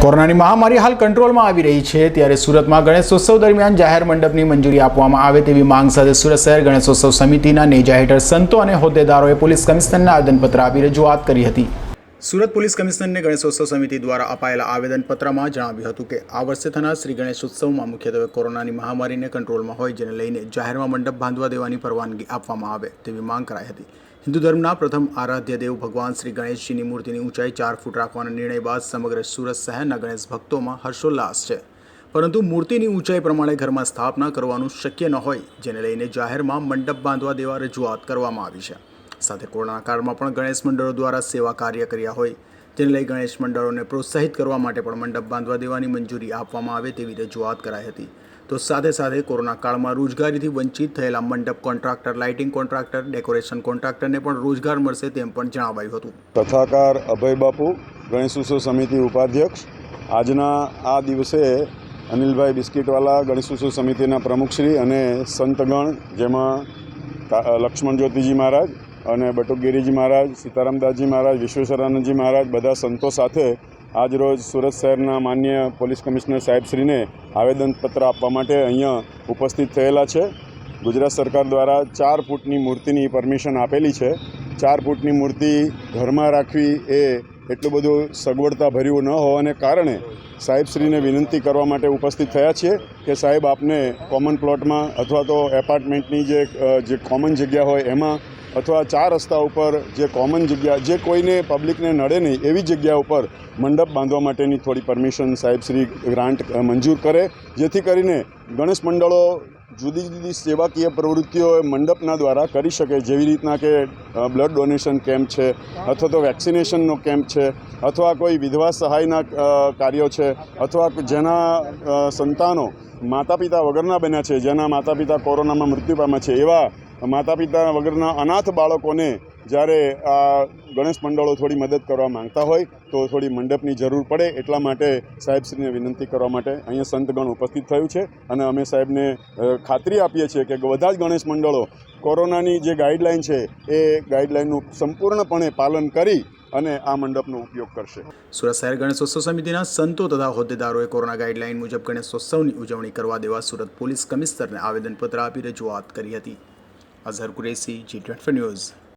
કોરોનાની મહામારી હાલ કંટ્રોલમાં આવી રહી છે, ત્યારે સુરતમાં ગણેશોત્સવ દરમિયાન જાહેર મંડપની મંજૂરી આપવામાં આવે તેવી માંગ સાથે સુરત શહેર ગણેશોત્સવ સમિતિના નેજા હેઠળ સંતો અને હોદ્દેદારોએ પોલીસ કમિશનરને આવેદનપત્ર આપી રજૂઆત કરી હતી। સુરત પોલીસ કમિશનરને ગણેશોત્સવ સમિતિ દ્વારા અપાયેલા આવેદનપત્રમાં જણાવ્યું હતું કે આ વર્ષે થનાર શ્રી ગણેશોત્સવમાં મુખ્યત્વે કોરોનાની મહામારીને કંટ્રોલમાં હોય, જેને લઈને જાહેરમાં મંડપ બાંધવા દેવાની પરવાનગી આપવામાં આવે તેવી માંગ કરાઈ હતી। હિન્દુ ધર્મના પ્રથમ આરાધ્ય દેવ ભગવાન શ્રી ગણેશજીની મૂર્તિની ઊંચાઈ 4 ફૂટ રાખવાના નિર્ણય બાદ સમગ્ર સુરત શહેરના ગણેશ ભક્તોમાં હર્ષોલ્લાસ છે, પરંતુ મૂર્તિની ઊંચાઈ પ્રમાણે ઘરમાં સ્થાપના કરવાનું શક્ય ન હોય, જેને લઈને જાહેરમાં મંડપ બાંધવા દેવા રજૂઆત કરવામાં આવી છે। સાથે કોરોના કાળમાં પણ ગણેશ મંડળો દ્વારા સેવા કાર્ય કર્યા હોય, જેને લઈ ગણેશ મંડળોને પ્રોત્સાહિત કરવા માટે પણ મંડપ બાંધવા દેવાની મંજૂરી આપવામાં આવે તેવી રજૂઆત કરાઈ હતી। તો સાથે સાથે કોરોના કાળમાં રોજગારીથી વંચિત થયેલા મંડપ કોન્ટ્રાક્ટર, લાઇટિંગ કોન્ટ્રાક્ટર, ડેકોરેશન કોન્ટ્રાક્ટરને પણ રોજગાર મળશે તેમ પણ જણાવાયું હતું। કથાકાર અભય બાપુ, ગણેશોત્સવ સમિતિ ઉપાધ્યક્ષ, આજના આ દિવસે અનિલભાઈ બિસ્કિટવાલા, ગણેશોત્સવ સમિતિના પ્રમુખશ્રી અને સંતગણ, જેમાં લક્ષ્મણ જ્યોતિજી મહારાજ અને બટુકગીરીજી મહારાજ, સીતારામદાસજી મહારાજ, વિશ્વેશ્વરાનંદજી મહારાજ, બધા સંતો સાથે આજરોજ સુરત શહેરના માન્ય પોલીસ કમિશનર સાહેબશ્રીને આવેદનપત્ર આપવા માટે અહીંયા ઉપસ્થિત થયેલા છે। ગુજરાત સરકાર દ્વારા 4 ફૂટની મૂર્તિની પરમિશન આપેલી છે। 4 ફૂટની મૂર્તિ ઘરમાં રાખવી એ એટલું બધું સગવડતાભર્યું ન હોવાને કારણે સાહેબશ્રીને વિનંતી કરવા માટે ઉપસ્થિત થયા છીએ કે સાહેબ, આપને કોમન પ્લોટમાં અથવા તો એપાર્ટમેન્ટની જે કોમન જગ્યા હોય એમાં, અથવા 4 રસ્તા ઉપર જે કોમન જગ્યા, જે કોઈને પબ્લિકને નડે નહીં એવી જગ્યા ઉપર મંડપ બાંધવા માટેની થોડી પરમિશન સાહેબશ્રી ગ્રાન્ટ મંજૂર કરે, જેથી કરીને ગણેશ મંડળો જુદી જુદી સેવાકીય પ્રવૃત્તિઓ મંડપના દ્વારા કરી શકે। જેવી રીતના કે બ્લડ ડોનેશન કેમ્પ છે, અથવા તો વેક્સિનેશનનો કેમ્પ છે, અથવા કોઈ વિધવા સહાયના કાર્યો છે, અથવા જેના સંતાનો માતા પિતા વગરના બન્યા છે, જેના માતા પિતા કોરોનામાં મૃત્યુ પામ્યા છે, એવા માતા પિતા વગરના અનાથ બાળકોને જ્યારે આ ગણેશ મંડળો થોડી મદદ કરવા માંગતા હોય તો થોડી મંડપની જરૂર પડે, એટલા માટે સાહેબશ્રીને વિનંતી કરવા માટે અહીંયા સંતગણ ઉપસ્થિત થયું છે। અને અમે સાહેબને ખાતરી આપીએ છીએ કે બધા જ ગણેશ મંડળો કોરોનાની જે ગાઈડલાઇન છે એ ગાઈડલાઇનનું સંપૂર્ણપણે પાલન કરી અને આ મંડપનો ઉપયોગ કરશે। સુરત શહેર ગણેશોત્સવ સમિતિના સંતો તથા હોદ્દેદારોએ કોરોના ગાઈડલાઇન મુજબ ગણેશોત્સવની ઉજવણી કરવા દેવા સુરત પોલીસ કમિશનરને આવેદનપત્ર આપી રજૂઆત કરી હતી। Azhar Qureshi, G24 news.